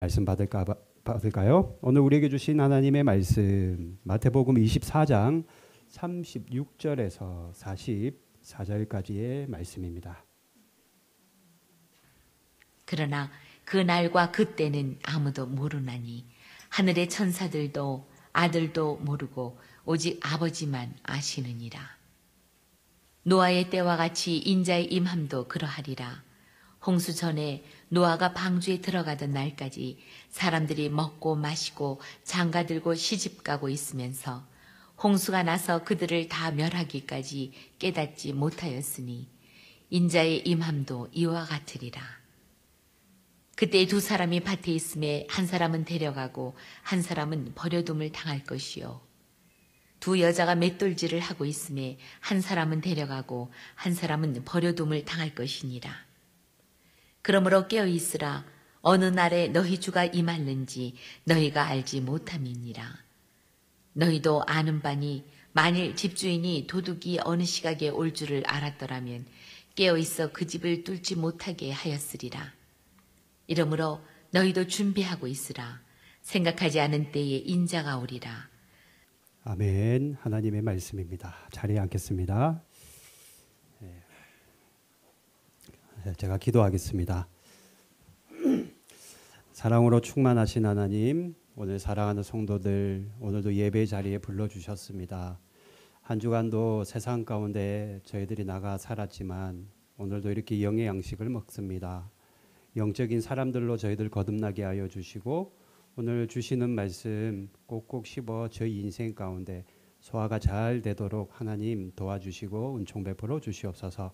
말씀 받을까요? 오늘 우리에게 주신 하나님의 말씀 마태복음 24장 36절에서 44절까지의 말씀입니다. 그러나 그 날과 그 때는 아무도 모르나니 하늘의 천사들도 아들도 모르고 오직 아버지만 아시느니라. 노아의 때와 같이 인자의 임함도 그러하리라. 홍수 전에 노아가 방주에 들어가던 날까지 사람들이 먹고 마시고 장가들고 시집가고 있으면서 홍수가 나서 그들을 다 멸하기까지 깨닫지 못하였으니 인자의 임함도 이와 같으리라. 그때 두 사람이 밭에 있음에 한 사람은 데려가고 한 사람은 버려둠을 당할 것이요. 두 여자가 맷돌질을 하고 있음에 한 사람은 데려가고 한 사람은 버려둠을 당할 것이니라. 그러므로 깨어 있으라. 어느 날에 너희 주가 임하는지 너희가 알지 못함이니라. 너희도 아는 바니 만일 집주인이 도둑이 어느 시각에 올 줄을 알았더라면 깨어 있어 그 집을 뚫지 못하게 하였으리라. 이러므로 너희도 준비하고 있으라. 생각하지 않은 때에 인자가 오리라. 아멘. 하나님의 말씀입니다. 자리에 앉겠습니다. 제가 기도하겠습니다. 사랑으로 충만하신 하나님, 오늘 사랑하는 성도들, 오늘도 예배 자리에 불러주셨습니다. 한 주간도 세상 가운데 저희들이 나가 살았지만 오늘도 이렇게 영의 양식을 먹습니다. 영적인 사람들로 저희들 거듭나게 하여 주시고 오늘 주시는 말씀 꼭꼭 씹어 저희 인생 가운데 소화가 잘 되도록 하나님 도와주시고 은총 베풀어 주시옵소서.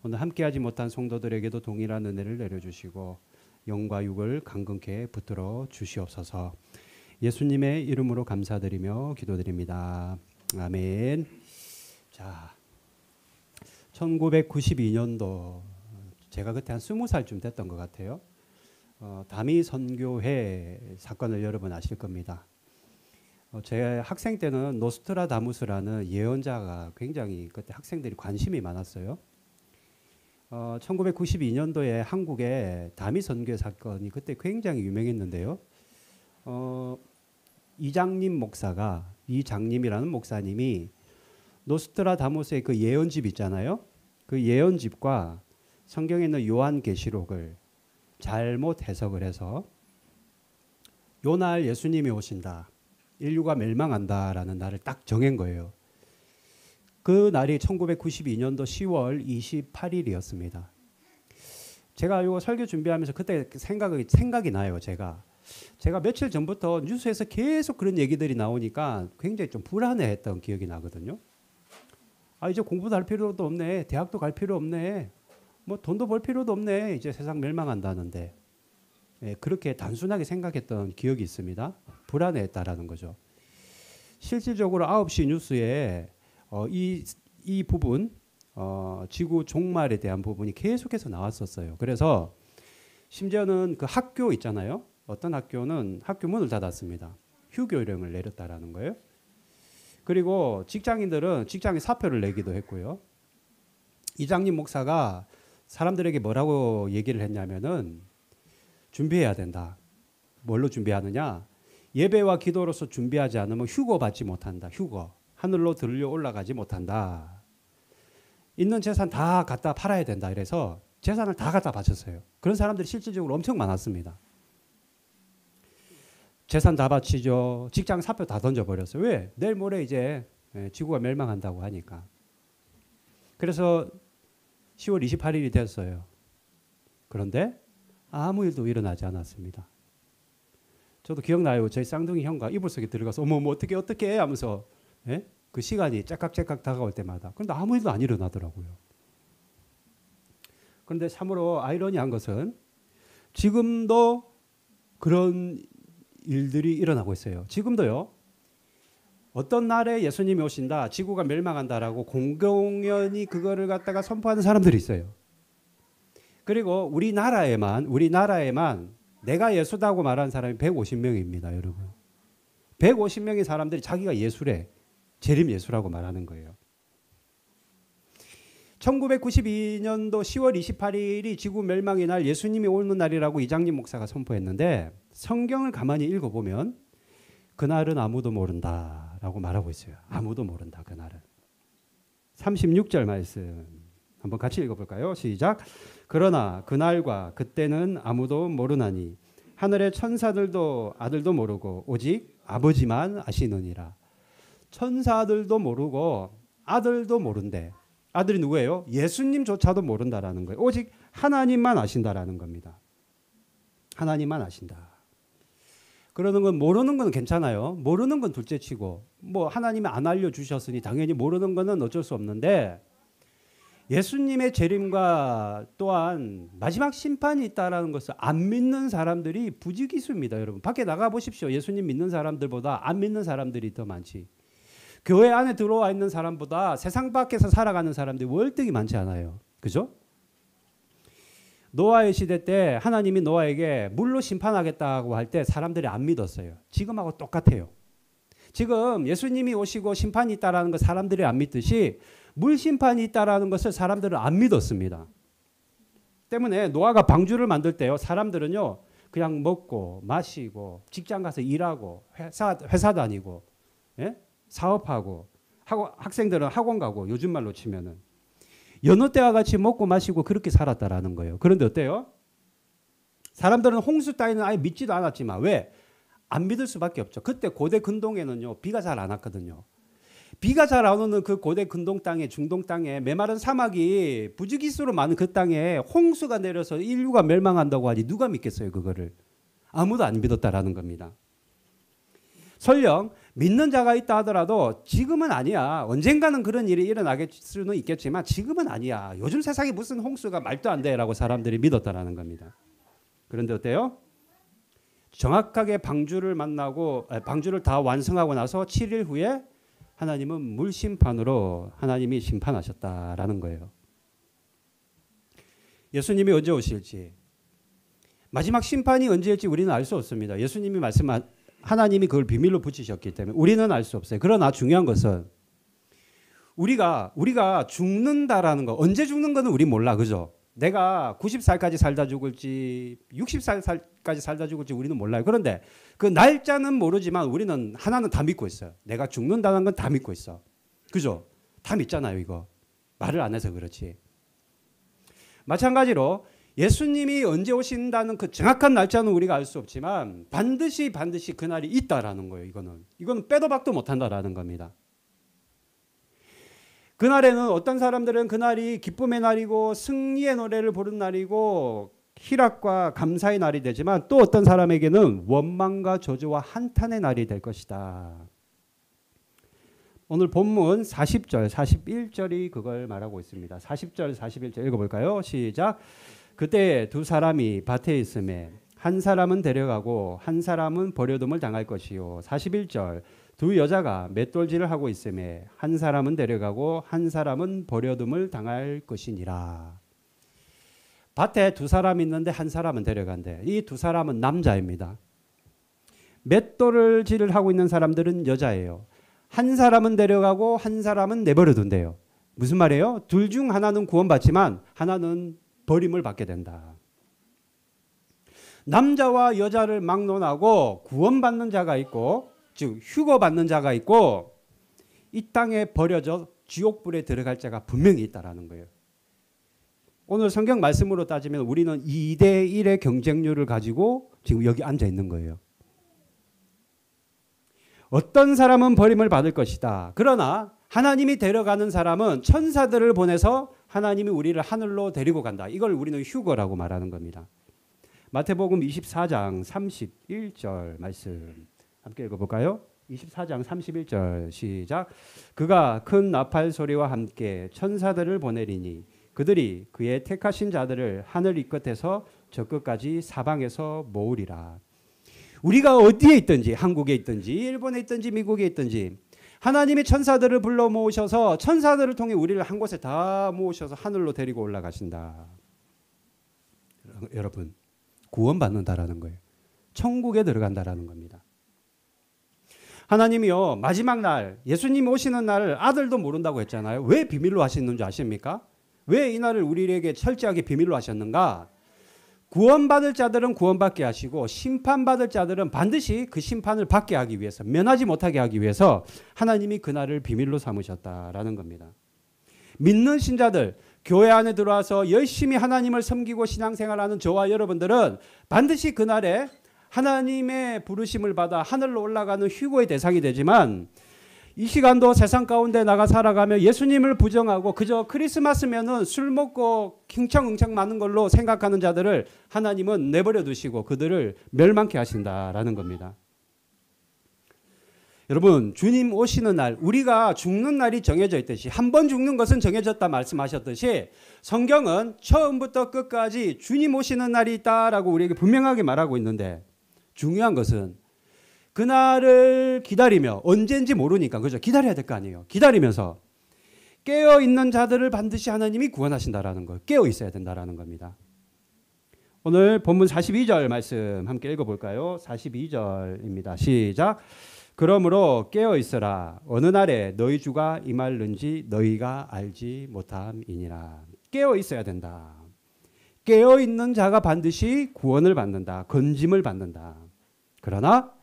오늘 함께하지 못한 성도들에게도 동일한 은혜를 내려주시고 영과 육을 강건케 붙들어 주시옵소서. 예수님의 이름으로 감사드리며 기도드립니다. 아멘. 자, 1992년도 제가 그때 한 20살쯤 됐던 것 같아요. 다미 선교회 사건을 여러분 아실 겁니다. 제 학생 때는 노스트라다무스라는 예언자가 굉장히 그때 학생들이 관심이 많았어요. 1992년도에 한국에 다미 선교 사건이 그때 굉장히 유명했는데요. 이장님이라는 목사님이 노스트라다무스의 그 예언집 있잖아요. 그 예언집과 성경에 있는 요한계시록을 잘못 해석을 해서 요날 예수님이 오신다. 인류가 멸망한다라는 날을 딱 정한 거예요. 그 날이 1992년도 10월 28일이었습니다. 제가 이거 설교 준비하면서 그때 생각이 나요. 제가 며칠 전부터 뉴스에서 계속 그런 얘기들이 나오니까 굉장히 좀 불안해했던 기억이 나거든요. 이제 공부도 할 필요도 없네. 대학도 갈 필요 없네. 뭐 돈도 벌 필요도 없네. 이제 세상 멸망한다는데. 그렇게 단순하게 생각했던 기억이 있습니다. 불안해했다라는 거죠. 실질적으로 9시 뉴스에 이 부분 지구 종말에 대한 부분이 계속해서 나왔었어요. 그래서 심지어는 그 학교 있잖아요. 어떤 학교는 학교 문을 닫았습니다. 휴교령을 내렸다라는 거예요. 그리고 직장인들은 직장에 사표를 내기도 했고요. 이장님 목사가 사람들에게 뭐라고 얘기를 했냐면은 준비해야 된다. 뭘로 준비하느냐? 예배와 기도로서 준비하지 않으면 휴거 받지 못한다. 휴거. 하늘로 들려 올라가지 못한다. 있는 재산 다 갖다 팔아야 된다. 이래서 재산을 다 갖다 바쳤어요. 그런 사람들이 실질적으로 엄청 많았습니다. 재산 다 바치죠. 직장 사표 다 던져버렸어요. 왜? 내일 모레 이제 지구가 멸망한다고 하니까. 그래서 10월 28일이 됐어요. 그런데 아무 일도 일어나지 않았습니다. 저도 기억나요. 저희 쌍둥이 형과 이불 속에 들어가서 어머 어떻게 하면서 그 시간이 째깍째깍 다가올 때마다. 그런데 아무 일도 안 일어나더라고요. 그런데 참으로 아이러니한 것은 지금도 그런 일들이 일어나고 있어요. 지금도요. 어떤 날에 예수님이 오신다, 지구가 멸망한다라고 공공연히 그거를 갖다가 선포하는 사람들이 있어요. 그리고 우리나라에만 내가 예수다고 말하는 사람이 150명입니다, 여러분. 150명의 사람들이 자기가 예수래. 재림 예수라고 말하는 거예요. 1992년도 10월 28일이 지구 멸망의 날, 예수님이 오는 날이라고 이장림 목사가 선포했는데 성경을 가만히 읽어보면 그날은 아무도 모른다라고 말하고 있어요. 아무도 모른다, 그날은. 36절 말씀 한번 같이 읽어볼까요? 시작. 그러나 그날과 그때는 아무도 모르나니 하늘의 천사들도 아들도 모르고 오직 아버지만 아시느니라. 천사들도 모르고 아들도 모른대. 아들이 누구예요? 예수님조차도 모른다라는 거예요. 오직 하나님만 아신다라는 겁니다. 하나님만 아신다. 그러는 건 모르는 건 괜찮아요. 모르는 건 둘째치고 뭐 하나님이 안 알려주셨으니 당연히 모르는 거는 어쩔 수 없는데 예수님의 재림과 또한 마지막 심판이 있다라는 것을 안 믿는 사람들이 부지기수입니다. 여러분 밖에 나가 보십시오. 예수님 믿는 사람들보다 안 믿는 사람들이 더 많지. 교회 안에 들어와 있는 사람보다 세상 밖에서 살아가는 사람들이 월등히 많지 않아요. 그죠? 노아의 시대 때 하나님이 노아에게 물로 심판하겠다고 할 때 사람들이 안 믿었어요. 지금하고 똑같아요. 지금 예수님이 오시고 심판이 있다라는 거 사람들이 안 믿듯이 물 심판이 있다라는 것을 사람들은 안 믿었습니다. 때문에 노아가 방주를 만들 때요. 사람들은요. 그냥 먹고 마시고 직장 가서 일하고 회사 다니고 예? 사업하고 학생들은 학원 가고 요즘 말로 치면은 여느 때와 같이 먹고 마시고 그렇게 살았다라는 거예요. 그런데 어때요? 사람들은 홍수 따위는 아예 믿지도 않았지만 왜? 안 믿을 수밖에 없죠. 그때 고대 근동에는요. 비가 잘 안 왔거든요. 비가 잘 안 오는 그 고대 근동 땅에 중동 땅에 메마른 사막이 부지기수로 많은 그 땅에 홍수가 내려서 인류가 멸망한다고 하니 누가 믿겠어요 그거를. 아무도 안 믿었다라는 겁니다. 설령 믿는 자가 있다 하더라도 지금은 아니야. 언젠가는 그런 일이 일어나게 수는 있겠지만 지금은 아니야. 요즘 세상에 무슨 홍수가 말도 안 돼라고 사람들이 믿었다라는 겁니다. 그런데 어때요? 정확하게 방주를 다 완성하고 나서 7일 후에 하나님은 물심판으로 하나님이 심판하셨다라는 거예요. 예수님이 언제 오실지 마지막 심판이 언제일지 우리는 알 수 없습니다. 예수님이 하나님이 그걸 비밀로 붙이셨기 때문에 우리는 알 수 없어요. 그러나 중요한 것은 우리가 죽는다라는 거, 언제 죽는 거는 우리 몰라. 그죠? 내가 90살까지 살다 죽을지 60살까지 살다 죽을지 우리는 몰라요. 그런데 그 날짜는 모르지만 우리는 하나는 다 믿고 있어요. 내가 죽는다는 건 다 믿고 있어. 그죠? 다 믿잖아요. 이거. 말을 안 해서 그렇지. 마찬가지로 예수님이 언제 오신다는 그 정확한 날짜는 우리가 알 수 없지만 반드시 그날이 있다라는 거예요. 이거는 빼도 박도 못한다라는 겁니다. 그날에는 어떤 사람들은 그날이 기쁨의 날이고 승리의 노래를 부르는 날이고 희락과 감사의 날이 되지만 또 어떤 사람에게는 원망과 저주와 한탄의 날이 될 것이다. 오늘 본문 40절, 41절이 그걸 말하고 있습니다. 40절, 41절 읽어볼까요? 시작. 그때 두 사람이 밭에 있음에 한 사람은 데려가고 한 사람은 버려둠을 당할 것이요. 41절. 두 여자가 맷돌질을 하고 있음에 한 사람은 데려가고 한 사람은 버려둠을 당할 것이니라. 밭에 두 사람이 있는데 한 사람은 데려간대. 이 두 사람은 남자입니다. 맷돌질을 하고 있는 사람들은 여자예요. 한 사람은 데려가고 한 사람은 내버려둔대요. 무슨 말이에요? 둘 중 하나는 구원받지만 하나는 버림을 받게 된다. 남자와 여자를 막론하고 구원받는 자가 있고 즉 휴거받는 자가 있고 이 땅에 버려져 지옥불에 들어갈 자가 분명히 있다라는 거예요. 오늘 성경 말씀으로 따지면 우리는 2대 1의 경쟁률을 가지고 지금 여기 앉아 있는 거예요. 어떤 사람은 버림을 받을 것이다. 그러나 하나님이 데려가는 사람은 천사들을 보내서 하나님이 우리를 하늘로 데리고 간다. 이걸 우리는 휴거라고 말하는 겁니다. 마태복음 24장 31절 말씀 함께 읽어볼까요? 24장 31절 시작. 그가 큰 나팔 소리와 함께 천사들을 보내리니 그들이 그의 택하신 자들을 하늘 이 끝에서 저 끝까지 사방에서 모으리라. 우리가 어디에 있든지 한국에 있든지 일본에 있든지 미국에 있든지 하나님이 천사들을 불러 모으셔서 천사들을 통해 우리를 한 곳에 다 모으셔서 하늘로 데리고 올라가신다. 여러분 구원받는다라는 거예요. 천국에 들어간다라는 겁니다. 하나님이요 마지막 날 예수님이 오시는 날 아들도 모른다고 했잖아요. 왜 비밀로 하시는 줄 아십니까? 왜 이 날을 우리에게 철저하게 비밀로 하셨는가? 구원받을 자들은 구원받게 하시고 심판받을 자들은 반드시 그 심판을 받게 하기 위해서, 면하지 못하게 하기 위해서 하나님이 그날을 비밀로 삼으셨다라는 겁니다. 믿는 신자들, 교회 안에 들어와서 열심히 하나님을 섬기고 신앙생활하는 저와 여러분들은 반드시 그날에 하나님의 부르심을 받아 하늘로 올라가는 휴거의 대상이 되지만, 이 시간도 세상 가운데 나가 살아가며 예수님을 부정하고 그저 크리스마스면은 술 먹고 킹청응청 많은 걸로 생각하는 자들을 하나님은 내버려 두시고 그들을 멸망케 하신다라는 겁니다. 여러분, 주님 오시는 날, 우리가 죽는 날이 정해져 있듯이, 한 번 죽는 것은 정해졌다 말씀하셨듯이, 성경은 처음부터 끝까지 주님 오시는 날이 있다라고 우리에게 분명하게 말하고 있는데, 중요한 것은 그날을 기다리며, 언제인지 모르니까, 그죠? 기다려야 될 거 아니에요. 기다리면서 깨어있는 자들을 반드시 하나님이 구원하신다라는 거, 깨어 있어야 된다라는 겁니다. 오늘 본문 42절 말씀 함께 읽어볼까요? 42절입니다. 시작. 그러므로 깨어 있으라. 어느 날에 너희 주가 임할는지 너희가 알지 못함이니라. 깨어 있어야 된다. 깨어 있는 자가 반드시 구원을 받는다. 건짐을 받는다. 그러나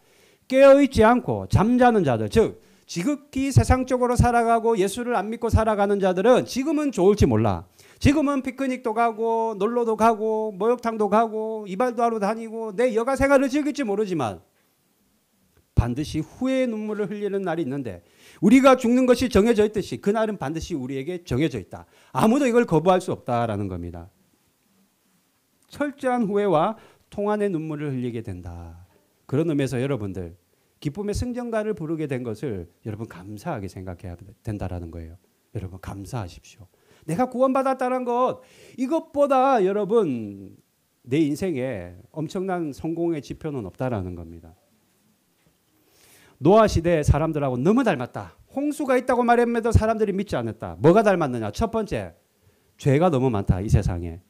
깨어 있지 않고 잠자는 자들, 즉 지극히 세상적으로 살아가고 예수를 안 믿고 살아가는 자들은 지금은 좋을지 몰라. 지금은 피크닉도 가고 놀러도 가고 목욕탕도 가고 이발도 하러 다니고 내 여가 생활을 즐길지 모르지만 반드시 후회의 눈물을 흘리는 날이 있는데, 우리가 죽는 것이 정해져 있듯이 그날은 반드시 우리에게 정해져 있다. 아무도 이걸 거부할 수 없다라는 겁니다. 철저한 후회와 통한의 눈물을 흘리게 된다. 그런 의미에서 여러분들 기쁨의 승전가를 부르게 된 것을 여러분 감사하게 생각해야 된다라는 거예요. 여러분 감사하십시오. 내가 구원받았다는 것, 이것보다 여러분 내 인생에 엄청난 성공의 지표는 없다라는 겁니다. 노아 시대 사람들하고 너무 닮았다. 홍수가 있다고 말했음에도 사람들이 믿지 않았다. 뭐가 닮았느냐? 첫 번째, 죄가 너무 많다. 이 세상에.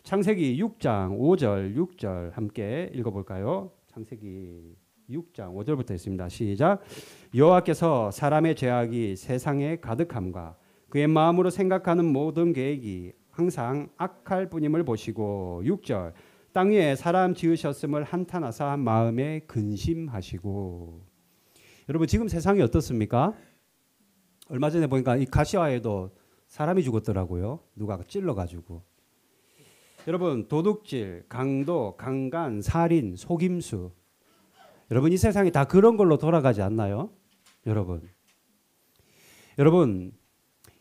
창세기 6장 5절 6절 함께 읽어볼까요? 창세기 6장 5절부터 있습니다. 시작. 여호와께서 사람의 죄악이 세상에 가득함과 그의 마음으로 생각하는 모든 계획이 항상 악할 뿐임을 보시고, 6절. 땅 위에 사람 지으셨음을 한탄하사 마음에 근심하시고. 여러분 지금 세상이 어떻습니까? 얼마 전에 보니까 이 가시화에도 사람이 죽었더라고요. 누가 찔러가지고. 여러분 도둑질, 강도, 강간, 살인, 속임수. 여러분 이 세상이 다 그런 걸로 돌아가지 않나요? 여러분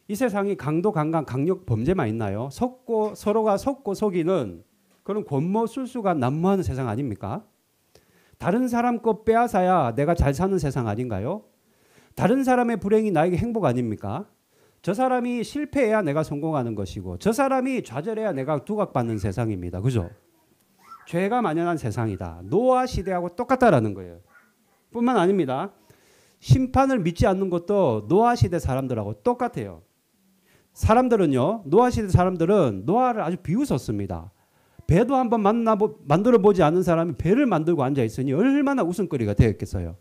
이 세상이 강도, 강간, 강력 범죄만 있나요? 서로가 속고 속이는 그런 권모술수가 난무하는 세상 아닙니까? 다른 사람 것 빼앗아야 내가 잘 사는 세상 아닌가요? 다른 사람의 불행이 나에게 행복 아닙니까? 저 사람이 실패해야 내가 성공하는 것이고 저 사람이 좌절해야 내가 두각받는 세상입니다. 그죠? 죄가 만연한 세상이다. 노아 시대하고 똑같다라는 거예요. 뿐만 아닙니다. 심판을 믿지 않는 것도 노아 시대 사람들하고 똑같아요. 사람들은요, 노아 시대 사람들은 노아를 아주 비웃었습니다. 배도 한번 만들어 보지 않은 사람이 배를 만들고 앉아 있으니 얼마나 웃음거리가 되었겠어요.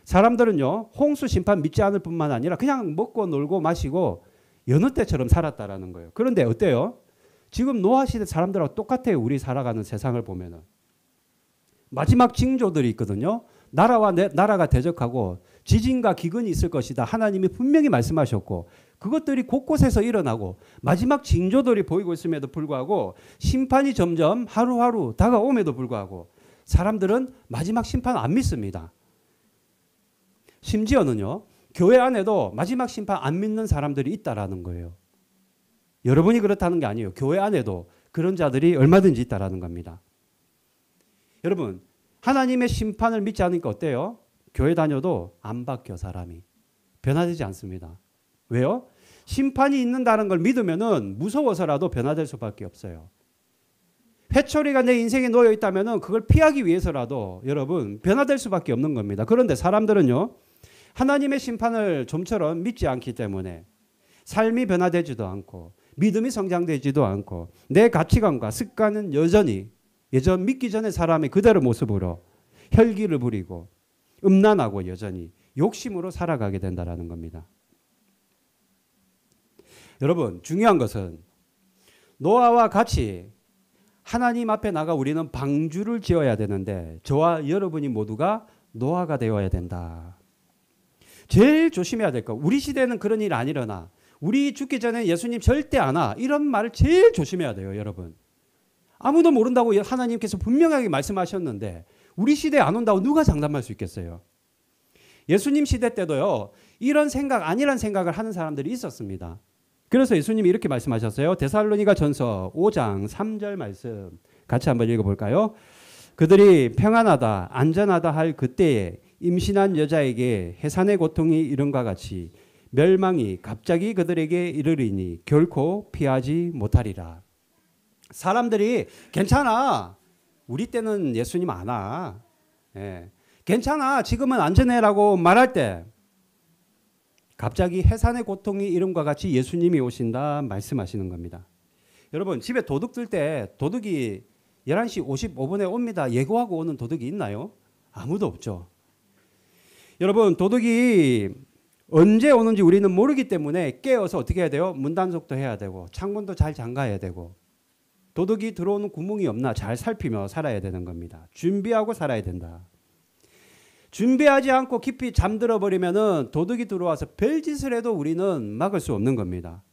사람들은요, 홍수 심판 믿지 않을 뿐만 아니라 그냥 먹고 놀고 마시고 여느 때처럼 살았다라는 거예요. 그런데 어때요? 지금 노아 시대 사람들하고 똑같아요. 우리 살아가는 세상을 보면은. 마지막 징조들이 있거든요. 나라가 대적하고 지진과 기근이 있을 것이다. 하나님이 분명히 말씀하셨고 그것들이 곳곳에서 일어나고 마지막 징조들이 보이고 있음에도 불구하고 심판이 점점 하루하루 다가옴에도 불구하고 사람들은 마지막 심판 안 믿습니다. 심지어는요, 교회 안에도 마지막 심판 안 믿는 사람들이 있다라는 거예요. 여러분이 그렇다는 게 아니에요. 교회 안에도 그런 자들이 얼마든지 있다라는 겁니다. 여러분, 하나님의 심판을 믿지 않으니까 어때요? 교회 다녀도 안 바뀌어 사람이. 변화되지 않습니다. 왜요? 심판이 있는다는 걸 믿으면은 무서워서라도 변화될 수밖에 없어요. 회초리가 내 인생에 놓여 있다면은 그걸 피하기 위해서라도 여러분 변화될 수밖에 없는 겁니다. 그런데 사람들은요, 하나님의 심판을 좀처럼 믿지 않기 때문에 삶이 변화되지도 않고 믿음이 성장되지도 않고 내 가치관과 습관은 여전히 예전 믿기 전에 사람의 그대로 모습으로 혈기를 부리고 음란하고 여전히 욕심으로 살아가게 된다는 겁니다. 여러분 중요한 것은 노아와 같이 하나님 앞에 나가 우리는 방주를 지어야 되는데 저와 여러분이 모두가 노아가 되어야 된다. 제일 조심해야 될 거. 우리 시대는 그런 일 안 일어나. 우리 죽기 전에 예수님 절대 안 와. 이런 말을 제일 조심해야 돼요, 여러분. 아무도 모른다고 하나님께서 분명하게 말씀하셨는데 우리 시대에 안 온다고 누가 장담할 수 있겠어요? 예수님 시대 때도요. 이런 생각 아니란 생각을 하는 사람들이 있었습니다. 그래서 예수님이 이렇게 말씀하셨어요. 데살로니가 전서 5장 3절 말씀 같이 한번 읽어볼까요? 그들이 평안하다 안전하다 할 그때에 임신한 여자에게 해산의 고통이 이른과 같이 멸망이 갑자기 그들에게 이르리니 결코 피하지 못하리라. 사람들이 괜찮아. 우리 때는 예수님 안 와. 예. 괜찮아. 지금은 안전해라고 말할 때 갑자기 해산의 고통이 이름과 같이 예수님이 오신다 말씀하시는 겁니다. 여러분 집에 도둑 들 때 도둑이 11시 55분에 옵니다. 예고하고 오는 도둑이 있나요? 아무도 없죠. 여러분 도둑이 언제 오는지 우리는 모르기 때문에 깨어서 어떻게 해야 돼요? 문 단속도 해야 되고 창문도 잘 잠가야 되고 도둑이 들어오는 구멍이 없나 잘 살피며 살아야 되는 겁니다. 준비하고 살아야 된다. 준비하지 않고 깊이 잠들어 버리면은 도둑이 들어와서 별짓을 해도 우리는 막을 수 없는 겁니다.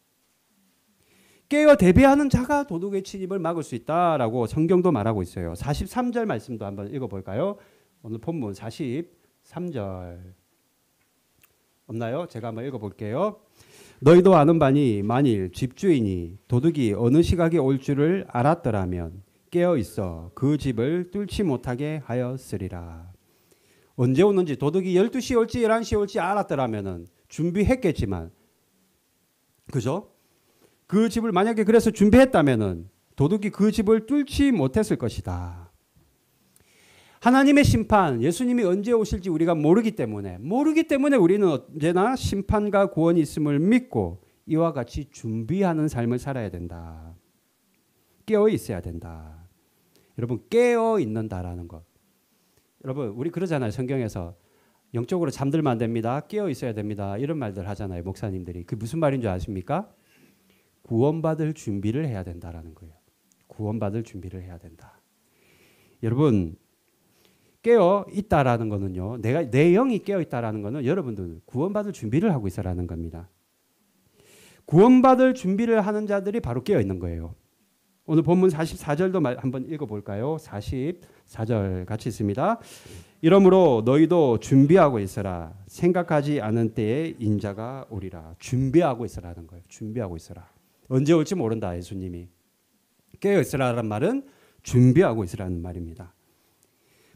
깨어 대비하는 자가 도둑의 침입을 막을 수 있다라고 성경도 말하고 있어요. 43절 말씀도 한번 읽어볼까요? 오늘 본문 43절 없나요? 제가 한번 읽어볼게요. 너희도 아는 바니 만일 집주인이 도둑이 어느 시각에 올 줄을 알았더라면 깨어 있어 그 집을 뚫지 못하게 하였으리라. 언제 오는지 도둑이 12시에 올지 11시에 올지 알았더라면 준비했겠지만 그죠? 그 집을 만약에 그래서 준비했다면 도둑이 그 집을 뚫지 못했을 것이다. 하나님의 심판, 예수님이 언제 오실지 우리가 모르기 때문에 우리는 언제나 심판과 구원이 있음을 믿고 이와 같이 준비하는 삶을 살아야 된다. 깨어 있어야 된다. 여러분 깨어 있는다라는 것. 여러분 우리 그러잖아요. 성경에서 영적으로 잠들면 안 됩니다. 깨어 있어야 됩니다. 이런 말들 하잖아요. 목사님들이. 그게 무슨 말인 줄 아십니까? 구원받을 준비를 해야 된다라는 거예요. 구원받을 준비를 해야 된다. 여러분 깨어 있다라는 거는요. 내 영이 깨어 있다라는 거는 여러분들 구원받을 준비를 하고 있어라는 겁니다. 구원받을 준비를 하는 자들이 바로 깨어 있는 거예요. 오늘 본문 44절도 한번 읽어볼까요? 44절 같이 있습니다. 이러므로 너희도 준비하고 있어라. 생각하지 않은 때에 인자가 오리라. 준비하고 있어라는 거예요. 준비하고 있어라. 언제 올지 모른다 예수님이. 깨어 있으라는 말은 준비하고 있으라는 말입니다.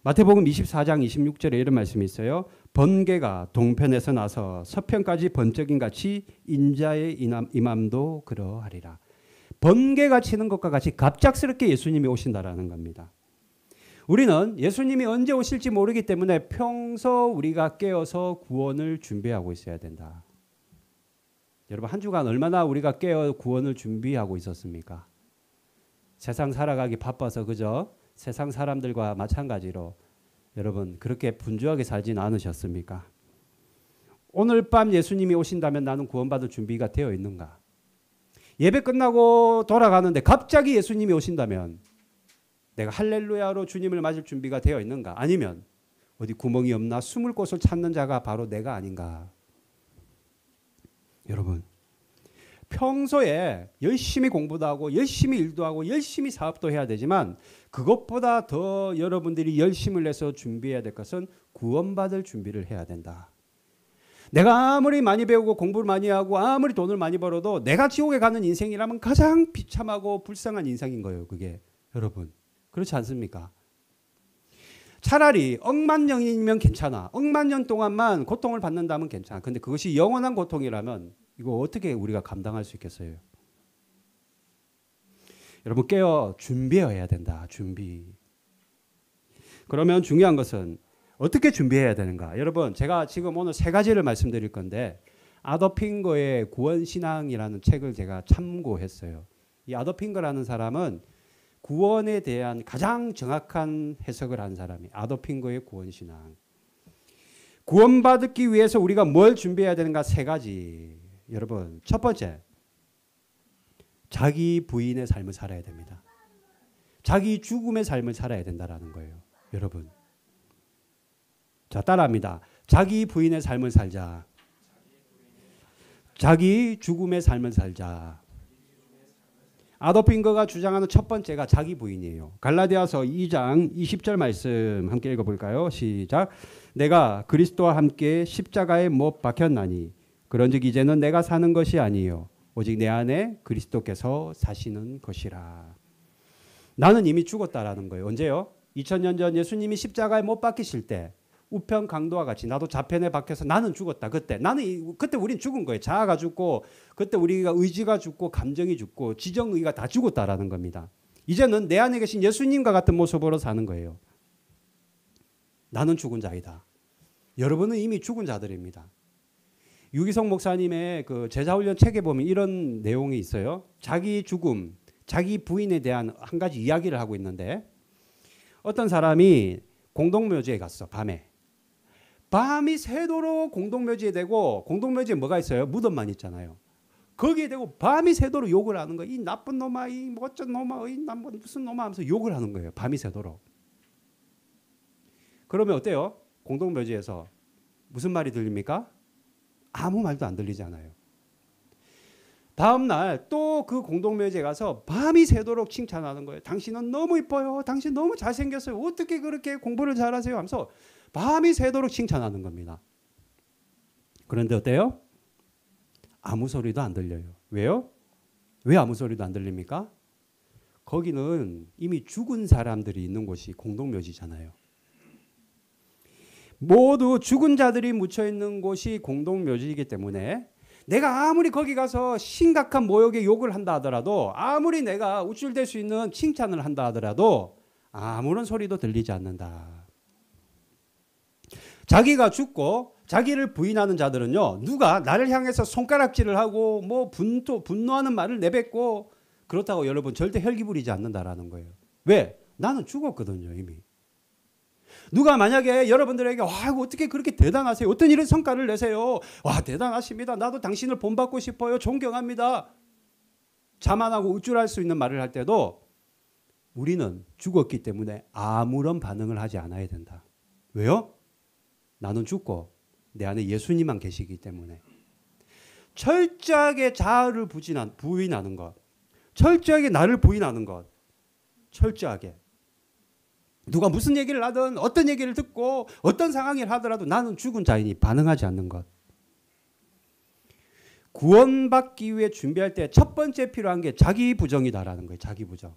마태복음 24장 26절에 이런 말씀이 있어요. 번개가 동편에서 나서 서편까지 번쩍인 같이 인자의 임함도 그러하리라. 번개가 치는 것과 같이 갑작스럽게 예수님이 오신다라는 겁니다. 우리는 예수님이 언제 오실지 모르기 때문에 평소 우리가 깨어서 구원을 준비하고 있어야 된다. 여러분 한 주간 얼마나 우리가 깨어 구원을 준비하고 있었습니까? 세상 살아가기 바빠서 그죠? 세상 사람들과 마찬가지로 여러분 그렇게 분주하게 살진 않으셨습니까? 오늘 밤 예수님이 오신다면 나는 구원받을 준비가 되어 있는가? 예배 끝나고 돌아가는데 갑자기 예수님이 오신다면 내가 할렐루야로 주님을 맞을 준비가 되어 있는가? 아니면 어디 구멍이 없나 숨을 곳을 찾는 자가 바로 내가 아닌가? 여러분 평소에 열심히 공부도 하고 열심히 일도 하고 열심히 사업도 해야 되지만 그것보다 더 여러분들이 열심을 내서 준비해야 될 것은 구원받을 준비를 해야 된다. 내가 아무리 많이 배우고 공부를 많이 하고 아무리 돈을 많이 벌어도 내가 지옥에 가는 인생이라면 가장 비참하고 불쌍한 인생인 거예요. 그게 여러분 그렇지 않습니까? 차라리 억만 년이면 괜찮아. 억만 년 동안만 고통을 받는다면 괜찮아. 근데 그것이 영원한 고통이라면 이거 어떻게 우리가 감당할 수 있겠어요? 여러분 깨어 준비해야 된다. 준비. 그러면 중요한 것은 어떻게 준비해야 되는가? 여러분 제가 지금 오늘 세 가지를 말씀드릴 건데 아도프 핑거의 구원신앙이라는 책을 제가 참고했어요. 이 아도프 핑거라는 사람은 구원에 대한 가장 정확한 해석을 한 사람이 아도프 핑거의 구원신앙. 구원받기 위해서 우리가 뭘 준비해야 되는가? 세 가지. 여러분 첫 번째 자기 부인의 삶을 살아야 됩니다. 자기 죽음의 삶을 살아야 된다라는 거예요. 여러분. 자, 따라합니다. 자기 부인의 삶을 살자. 자기 죽음의 삶을 살자. 아돌프 잉거가 주장하는 첫 번째가 자기 부인이에요. 갈라디아서 2장 20절 말씀 함께 읽어볼까요? 시작. 내가 그리스도와 함께 십자가에 못 박혔나니 그런즉 이제는 내가 사는 것이 아니요 오직 내 안에 그리스도께서 사시는 것이라. 나는 이미 죽었다라는 거예요. 언제요? 2000년 전 예수님이 십자가에 못 박히실 때 우편 강도와 같이 나도 좌편에 박혀서 나는 죽었다. 그때 우린 죽은 거예요. 자아가 죽고 그때 우리가 의지가 죽고 감정이 죽고 지정의가 다 죽었다라는 겁니다. 이제는 내 안에 계신 예수님과 같은 모습으로 사는 거예요. 나는 죽은 자이다. 여러분은 이미 죽은 자들입니다. 유기성 목사님의 그 제자훈련 책에 보면 이런 내용이 있어요. 자기 죽음, 자기 부인에 대한 한 가지 이야기를 하고 있는데 어떤 사람이 공동묘지에 갔어. 밤이 새도록 공동묘지에 대고 공동묘지에 뭐가 있어요? 무덤만 있잖아요. 거기에 대고 밤이 새도록 욕을 하는 거예요. 이 나쁜 놈아, 이 어쩐 놈아, 이 무슨 놈아 하면서 욕을 하는 거예요. 밤이 새도록. 그러면 어때요? 공동묘지에서 무슨 말이 들립니까? 아무 말도 안 들리잖아요. 다음 날 또 그 공동묘지에 가서 밤이 새도록 칭찬하는 거예요. 당신은 너무 이뻐요. 당신 너무 잘생겼어요. 어떻게 그렇게 공부를 잘하세요? 하면서 밤이 새도록 칭찬하는 겁니다. 그런데 어때요? 아무 소리도 안 들려요. 왜요? 왜 아무 소리도 안 들립니까? 거기는 이미 죽은 사람들이 있는 곳이 공동묘지잖아요. 모두 죽은 자들이 묻혀 있는 곳이 공동묘지이기 때문에 내가 아무리 거기 가서 심각한 모욕의 욕을 한다 하더라도 아무리 내가 우쭐댈 수 있는 칭찬을 한다 하더라도 아무런 소리도 들리지 않는다. 자기가 죽고 자기를 부인하는 자들은요. 누가 나를 향해서 손가락질을 하고 뭐 분노하는 말을 내뱉고 그렇다고 여러분 절대 혈기 부리지 않는다라는 거예요. 왜? 나는 죽었거든요 이미. 누가 만약에 여러분들에게 와 어떻게 그렇게 대단하세요? 어떤 이런 성과를 내세요? 와 대단하십니다. 나도 당신을 본받고 싶어요. 존경합니다. 자만하고 우쭐할 수 있는 말을 할 때도 우리는 죽었기 때문에 아무런 반응을 하지 않아야 된다. 왜요? 나는 죽고 내 안에 예수님만 계시기 때문에. 철저하게 자아를 부인하는 것. 철저하게 나를 부인하는 것. 철저하게. 누가 무슨 얘기를 하든 어떤 얘기를 듣고 어떤 상황을 하더라도 나는 죽은 자이니 반응하지 않는 것. 구원받기 위해 준비할 때 첫 번째 필요한 게 자기 부정이다라는 거예요. 자기 부정.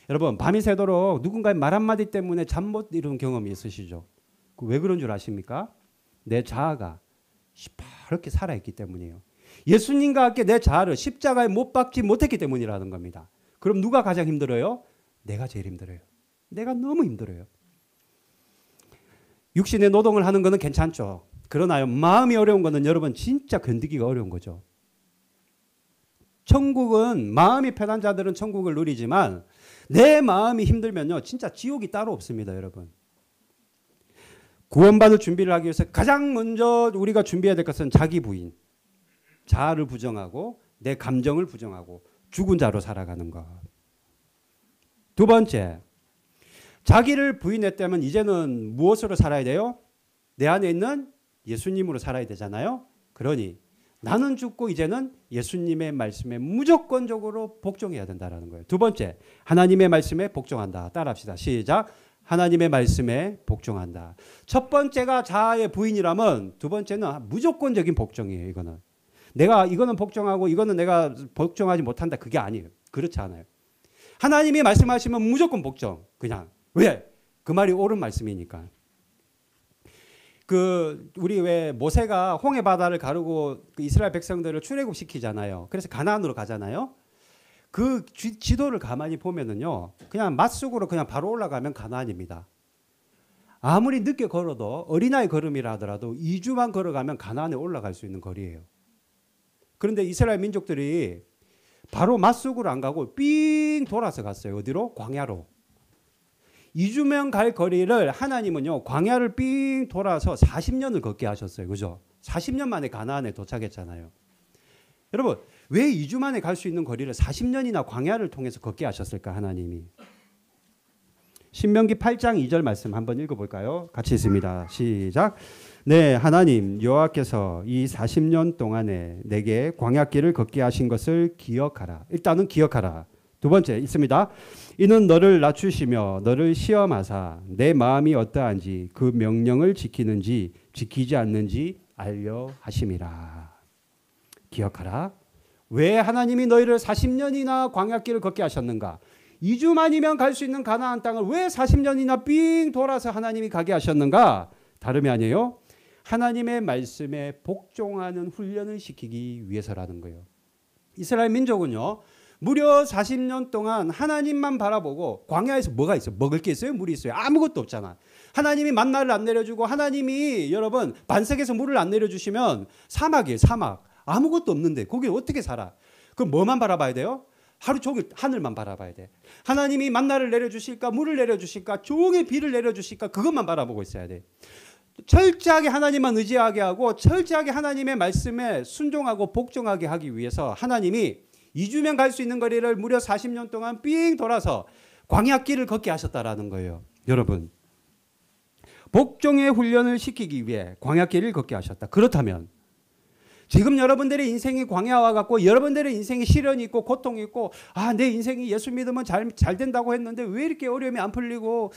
여러분 밤이 새도록 누군가의 말 한마디 때문에 잠 못 이룬 경험이 있으시죠? 왜 그런 줄 아십니까? 내 자아가 시퍼렇게 살아있기 때문이에요. 예수님과 함께 내 자아를 십자가에 못 박지 못했기 때문이라는 겁니다. 그럼 누가 가장 힘들어요? 내가 제일 힘들어요. 내가 너무 힘들어요. 육신의 노동을 하는 거는 괜찮죠. 그러나요, 마음이 어려운 거는 여러분 진짜 견디기가 어려운 거죠. 천국은 마음이 편한 자들은 천국을 누리지만 내 마음이 힘들면요, 진짜 지옥이 따로 없습니다, 여러분. 구원받을 준비를 하기 위해서 가장 먼저 우리가 준비해야 될 것은 자기 부인, 자아를 부정하고 내 감정을 부정하고 죽은 자로 살아가는 것. 두 번째, 자기를 부인했다면 이제는 무엇으로 살아야 돼요? 내 안에 있는 예수님으로 살아야 되잖아요. 그러니 나는 죽고 이제는 예수님의 말씀에 무조건적으로 복종해야 된다는 거예요. 두 번째, 하나님의 말씀에 복종한다. 따라합시다. 시작. 하나님의 말씀에 복종한다. 첫 번째가 자아의 부인이라면 두 번째는 무조건적인 복종이에요. 이거는 복종하고 이거는 내가 복종하지 못한다. 그게 아니에요. 그렇지 않아요. 하나님이 말씀하시면 무조건 복종. 그냥. 왜? 그 말이 옳은 말씀이니까. 우리 왜 모세가 홍해 바다를 가르고 이스라엘 백성들을 출애굽 시키잖아요. 그래서 가나안으로 가잖아요. 그 지도를 가만히 보면은요, 그냥 맛속으로 그냥 바로 올라가면 가나안입니다. 아무리 늦게 걸어도 어린아이 걸음이라 하더라도 2주만 걸어가면 가나안에 올라갈 수 있는 거리예요. 그런데 이스라엘 민족들이 바로 맛속으로 안 가고 삥 돌아서 갔어요. 어디로? 광야로. 2주면 갈 거리를 하나님은요, 광야를 삥 돌아서 40년을 걷게 하셨어요. 그죠? 40년 만에 가나안에 도착했잖아요. 여러분 왜 2주 만에 갈 수 있는 거리를 40년이나 광야를 통해서 걷게 하셨을까 하나님이. 신명기 8장 2절 말씀 한번 읽어볼까요? 같이 있습니다. 시작. 네, 하나님 여호와께서 이 40년 동안에 내게 광야길을 걷게 하신 것을 기억하라. 일단은 기억하라. 두 번째 있습니다. 이는 너를 낮추시며 너를 시험하사 내 마음이 어떠한지 그 명령을 지키는지 지키지 않는지 알려 하심이라. 기억하라. 왜 하나님이 너희를 40년이나 광야길을 걷게 하셨는가? 2주만이면 갈 수 있는 가나안 땅을 왜 40년이나 삥 돌아서 하나님이 가게 하셨는가? 다름이 아니에요. 하나님의 말씀에 복종하는 훈련을 시키기 위해서라는 거예요. 이스라엘 민족은요. 무려 40년 동안 하나님만 바라보고 광야에서 뭐가 있어요? 먹을 게 있어요? 물이 있어요? 아무것도 없잖아. 하나님이 만나를 안 내려주고 하나님이 여러분 반석에서 물을 안 내려주시면 사막이에요. 사막. 아무것도 없는데 거기 어떻게 살아? 그럼 뭐만 바라봐야 돼요? 하루 종일 하늘만 바라봐야 돼. 하나님이 만나를 내려주실까? 물을 내려주실까? 종일 비를 내려주실까? 그것만 바라보고 있어야 돼. 철저하게 하나님만 의지하게 하고 철저하게 하나님의 말씀에 순종하고 복종하게 하기 위해서 하나님이 2주면 갈 수 있는 거리를 무려 40년 동안 삥 돌아서 광야길을 걷게 하셨다라는 거예요. 여러분 복종의 훈련을 시키기 위해 광야길을 걷게 하셨다. 그렇다면 지금 여러분들의 인생이 광야와 같고 여러분들의 인생에 시련이 있고 고통이 있고 내 인생이 예수 믿으면 잘 된다고 했는데 왜 이렇게 어려움이 안 풀리고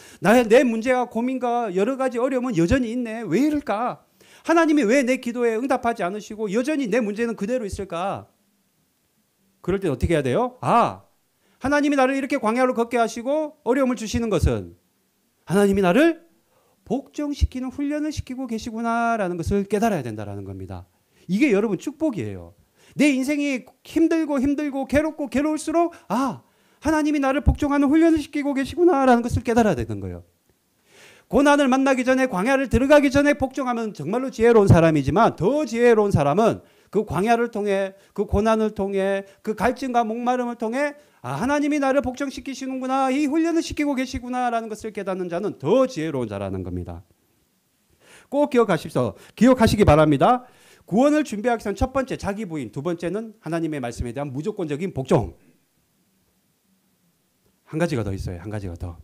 내 문제와 고민과 여러 가지 어려움은 여전히 있네. 왜 이럴까? 하나님이 왜 내 기도에 응답하지 않으시고 여전히 내 문제는 그대로 있을까? 그럴 때 어떻게 해야 돼요? 하나님이 나를 이렇게 광야로 걷게 하시고 어려움을 주시는 것은 하나님이 나를 복종시키는 훈련을 시키고 계시구나라는 것을 깨달아야 된다는 겁니다. 이게 여러분 축복이에요. 내 인생이 힘들고 괴롭고 괴로울수록 하나님이 나를 복종하는 훈련을 시키고 계시구나라는 것을 깨달아야 되는 거예요. 고난을 만나기 전에 광야를 들어가기 전에 복종하면 정말로 지혜로운 사람이지만 더 지혜로운 사람은 그 광야를 통해 그 고난을 통해 그 갈증과 목마름을 통해 하나님이 나를 복종시키시는구나 이 훈련을 시키고 계시구나라는 것을 깨닫는 자는 더 지혜로운 자라는 겁니다. 꼭 기억하시기 바랍니다. 구원을 준비하기 위해서는 첫 번째 자기 부인, 두 번째는 하나님의 말씀에 대한 무조건적인 복종. 한 가지가 더 있어요. 한 가지가 더.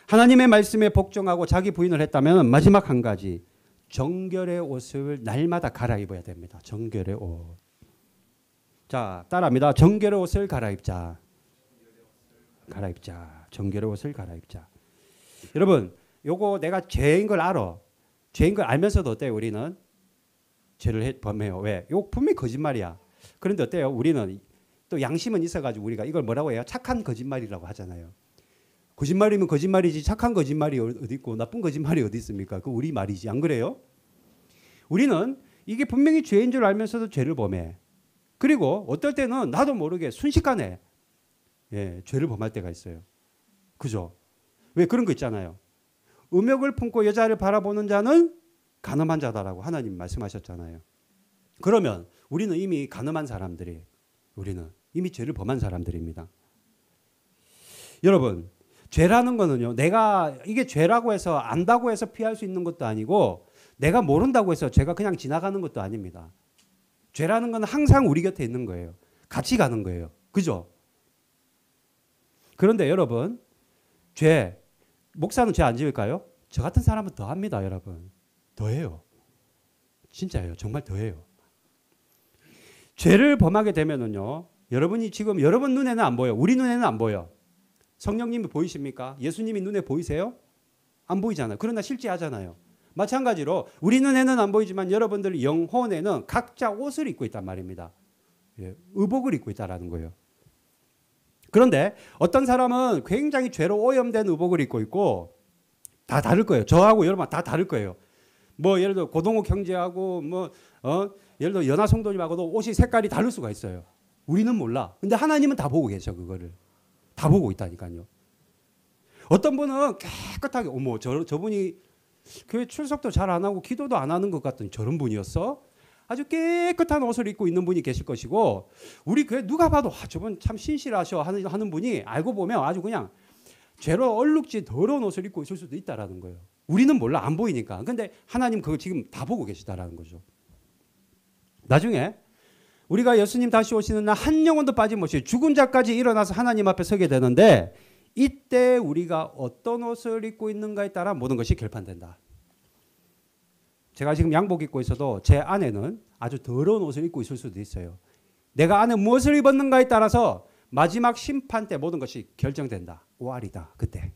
하나님의 말씀에 복종하고 자기 부인을 했다면 마지막 한 가지. 정결의 옷을 날마다 갈아입어야 됩니다. 정결의 옷. 자, 따라합니다. 정결의 옷을 갈아입자. 정결의 옷을 갈아입자. 여러분, 요거 내가 죄인 걸 알아. 죄인 걸 알면서도 어때요? 우리는 죄를 범해요. 왜? 이거 분명히 거짓말이야. 그런데 어때요? 우리는 또 양심은 있어가지고 우리가 이걸 뭐라고 해요? 착한 거짓말이라고 하잖아요. 거짓말이면 거짓말이지 착한 거짓말이 어디 있고 나쁜 거짓말이 어디 있습니까? 그 우리 말이지. 안 그래요? 우리는 이게 분명히 죄인 줄 알면서도 죄를 범해. 그리고 어떨 때는 나도 모르게 순식간에 죄를 범할 때가 있어요. 그죠? 왜 그런 거 있잖아요. 음욕을 품고 여자를 바라보는 자는 간음한 자다라고 하나님 말씀하셨잖아요. 그러면 우리는 이미 간음한 사람들이 우리는 이미 죄를 범한 사람들입니다. 여러분 죄라는 거는요. 내가 이게 죄라고 해서 안다고 해서 피할 수 있는 것도 아니고 내가 모른다고 해서 죄가 그냥 지나가는 것도 아닙니다. 죄라는 건 항상 우리 곁에 있는 거예요. 같이 가는 거예요. 그죠? 그런데 여러분 목사는 죄 안 지을까요? 저 같은 사람은 더 합니다, 여러분. 더 해요. 진짜예요. 정말 더 해요. 죄를 범하게 되면은요. 여러분이 지금 여러분 눈에는 안 보여. 우리 눈에는 안 보여. 성령님이 보이십니까? 예수님이 눈에 보이세요? 안 보이잖아요. 그러나 실제 하잖아요. 마찬가지로 우리 눈에는 안 보이지만 여러분들 영혼에는 각자 옷을 입고 있단 말입니다. 의복을 입고 있다라는 거예요. 그런데 어떤 사람은 굉장히 죄로 오염된 의복을 입고 있고 다 다를 거예요. 저하고 여러분 다 다를 거예요. 뭐 예를 들어 고동욱 형제하고 예를 들어 연하 성도님하고도 옷이 색깔이 다를 수가 있어요. 우리는 몰라. 근데 하나님은 다 보고 계셔 그거를. 다 보고 있다니까요. 어떤 분은 깨끗하게 저분이 교회 출석도 잘 안 하고 기도도 안 하는 것 같더니 저런 분이었어? 아주 깨끗한 옷을 입고 있는 분이 계실 것이고 우리 교회 누가 봐도 저분 참 신실하셔 하는 분이 알고 보면 아주 그냥 죄로 얼룩진 더러운 옷을 입고 있을 수도 있다라는 거예요. 우리는 몰라 안 보이니까. 근데 하나님 그거 지금 다 보고 계시다라는 거죠. 나중에 우리가 예수님 다시 오시는 날 한 영혼도 빠짐없이 죽은 자까지 일어나서 하나님 앞에 서게 되는데 이때 우리가 어떤 옷을 입고 있는가에 따라 모든 것이 결판된다. 제가 지금 양복 입고 있어도 제 안에는 아주 더러운 옷을 입고 있을 수도 있어요. 내가 안에 무엇을 입었는가에 따라서 마지막 심판 때 모든 것이 결정된다. 오알이다. 그때.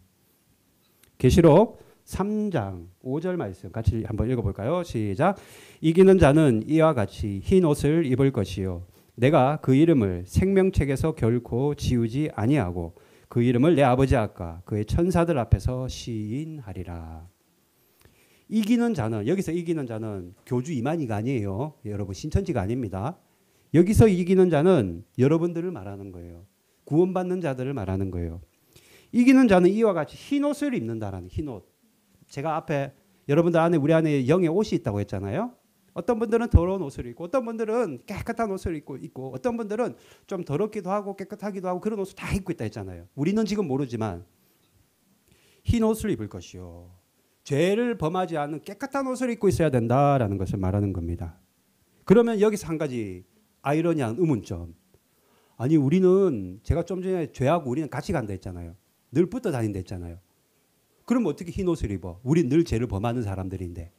계시록 3장 5절 말씀 같이 한번 읽어볼까요? 시작. 이기는 자는 이와 같이 흰 옷을 입을 것이요 내가 그 이름을 생명책에서 결코 지우지 아니하고 그 이름을 내 아버지 앞과 그의 천사들 앞에서 시인하리라. 이기는 자는, 여기서 이기는 자는 교주 이만희가 아니에요. 여러분 신천지가 아닙니다. 여기서 이기는 자는 여러분들을 말하는 거예요. 구원받는 자들을 말하는 거예요. 이기는 자는 이와 같이 흰 옷을 입는다라는 흰 옷. 제가 앞에 여러분들 안에 우리 안에 영의 옷이 있다고 했잖아요. 어떤 분들은 더러운 옷을 입고 어떤 분들은 깨끗한 옷을 입고 어떤 분들은 좀 더럽기도 하고 깨끗하기도 하고 그런 옷을 다 입고 있다 했잖아요. 우리는 지금 모르지만 흰 옷을 입을 것이요. 죄를 범하지 않는 깨끗한 옷을 입고 있어야 된다라는 것을 말하는 겁니다. 그러면 여기서 한 가지 아이러니한 의문점. 아니 우리는 제가 좀 전에 죄하고 우리는 같이 간다 했잖아요. 늘 붙어 다닌다 했잖아요. 그럼 어떻게 흰 옷을 입어? 우리 늘 죄를 범하는 사람들인데.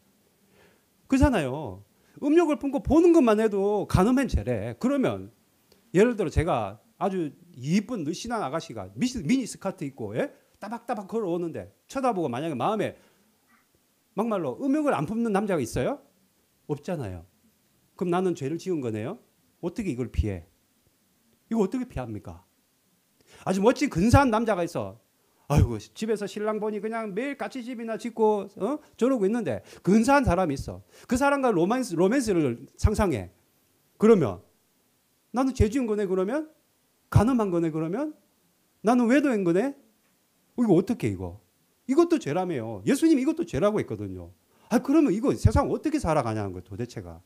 그렇잖아요. 음욕을 품고 보는 것만 해도 간음한 죄래. 그러면 예를 들어 제가 아주 이쁜 느씬한 아가씨가 미니 스커트 입고 따박따박 걸어오는데 쳐다보고 만약에 마음에 막말로 음욕을 안 품는 남자가 있어요? 없잖아요. 그럼 나는 죄를 지은 거네요. 어떻게 이걸 피해? 이거 어떻게 피합니까? 아주 멋진 근사한 남자가 있어. 아이고 집에서 신랑 보니 그냥 매일 까치집이나 짓고 저러고 있는데 근사한 사람이 있어. 그 사람과 로맨스를 상상해. 그러면 나는 죄 지은 거네 그러면? 간음한 거네 그러면? 나는 외도한 거네? 이거 어떻게 이거? 이것도 죄라며요. 예수님 이것도 죄라고 했거든요. 아 그러면 이거 세상 어떻게 살아가냐는 거예요 도대체가.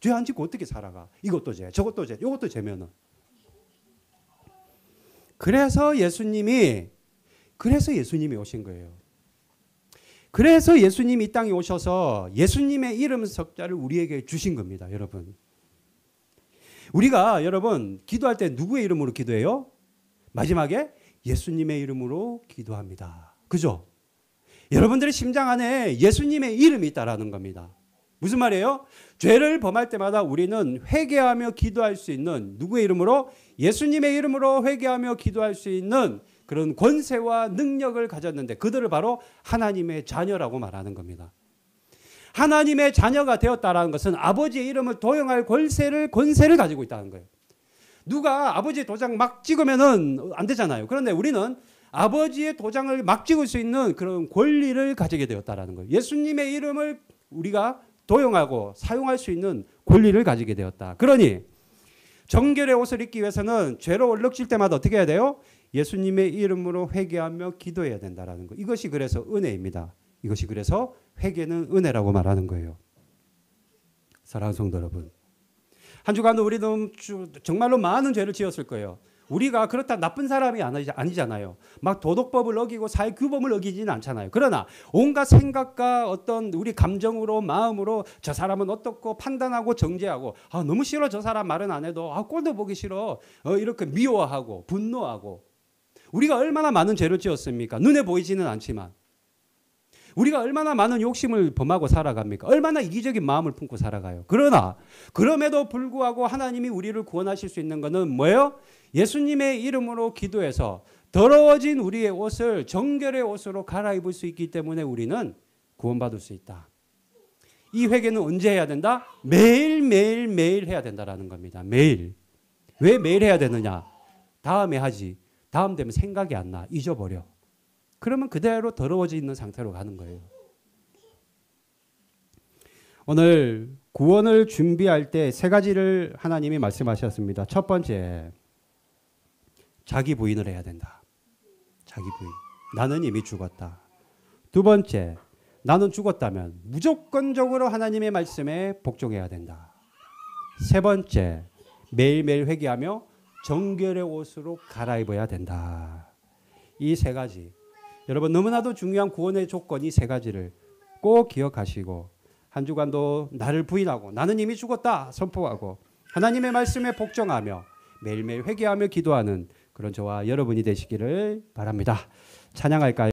죄 안 짓고 어떻게 살아가? 이것도 죄, 저것도 죄, 이것도 죄면은. 그래서 예수님이 오신 거예요. 그래서 예수님이 이 땅에 오셔서 예수님의 이름 석자를 우리에게 주신 겁니다. 여러분. 우리가 여러분 기도할 때 누구의 이름으로 기도해요? 마지막에 예수님의 이름으로 기도합니다. 그죠? 여러분들의 심장 안에 예수님의 이름이 있다라는 겁니다. 무슨 말이에요? 죄를 범할 때마다 우리는 회개하며 기도할 수 있는 누구의 이름으로? 예수님의 이름으로 회개하며 기도할 수 있는 그런 권세와 능력을 가졌는데 그들을 바로 하나님의 자녀라고 말하는 겁니다. 하나님의 자녀가 되었다라는 것은 아버지의 이름을 도용할 권세를 가지고 있다는 거예요. 누가 아버지의 도장 막 찍으면은 안 되잖아요. 그런데 우리는 아버지의 도장을 막 찍을 수 있는 그런 권리를 가지게 되었다라는 거예요. 예수님의 이름을 우리가 도용하고 사용할 수 있는 권리를 가지게 되었다. 그러니 정결의 옷을 입기 위해서는 죄로 얼룩질 때마다 어떻게 해야 돼요? 예수님의 이름으로 회개하며 기도해야 된다라는 거. 이것이 그래서 은혜입니다. 이것이 그래서 회개는 은혜라고 말하는 거예요. 사랑하는 성도 여러분. 한 주간도 우리는 정말로 많은 죄를 지었을 거예요. 우리가 그렇다 나쁜 사람이 아니잖아요. 막 도덕법을 어기고 사회규범을 어기지는 않잖아요. 그러나 온갖 생각과 어떤 우리 감정으로 마음으로 저 사람은 어떻고 판단하고 정죄하고 너무 싫어 저 사람 말은 안 해도 꼴도 보기 싫어 이렇게 미워하고 분노하고 우리가 얼마나 많은 죄를 지었습니까? 눈에 보이지는 않지만 우리가 얼마나 많은 욕심을 범하고 살아갑니까? 얼마나 이기적인 마음을 품고 살아가요. 그러나 그럼에도 불구하고 하나님이 우리를 구원하실 수 있는 것은 뭐예요? 예수님의 이름으로 기도해서 더러워진 우리의 옷을 정결의 옷으로 갈아입을 수 있기 때문에 우리는 구원받을 수 있다. 이 회개는 언제 해야 된다? 매일 해야 된다라는 겁니다. 매일. 왜 매일 해야 되느냐? 다음에 하지. 다음 되면 생각이 안 나. 잊어버려. 그러면 그대로 더러워져 있는 상태로 가는 거예요. 오늘 구원을 준비할 때 세 가지를 하나님이 말씀하셨습니다. 첫 번째, 자기 부인을 해야 된다. 자기 부인. 나는 이미 죽었다. 두 번째, 나는 죽었다면 무조건적으로 하나님의 말씀에 복종해야 된다. 세 번째, 매일매일 회개하며 정결의 옷으로 갈아입어야 된다. 이 세 가지. 여러분 너무나도 중요한 구원의 조건이 세 가지를 꼭 기억하시고 한 주간도 나를 부인하고 나는 이미 죽었다 선포하고 하나님의 말씀에 복종하며 매일매일 회개하며 기도하는 그런 저와 여러분이 되시기를 바랍니다. 찬양할까요?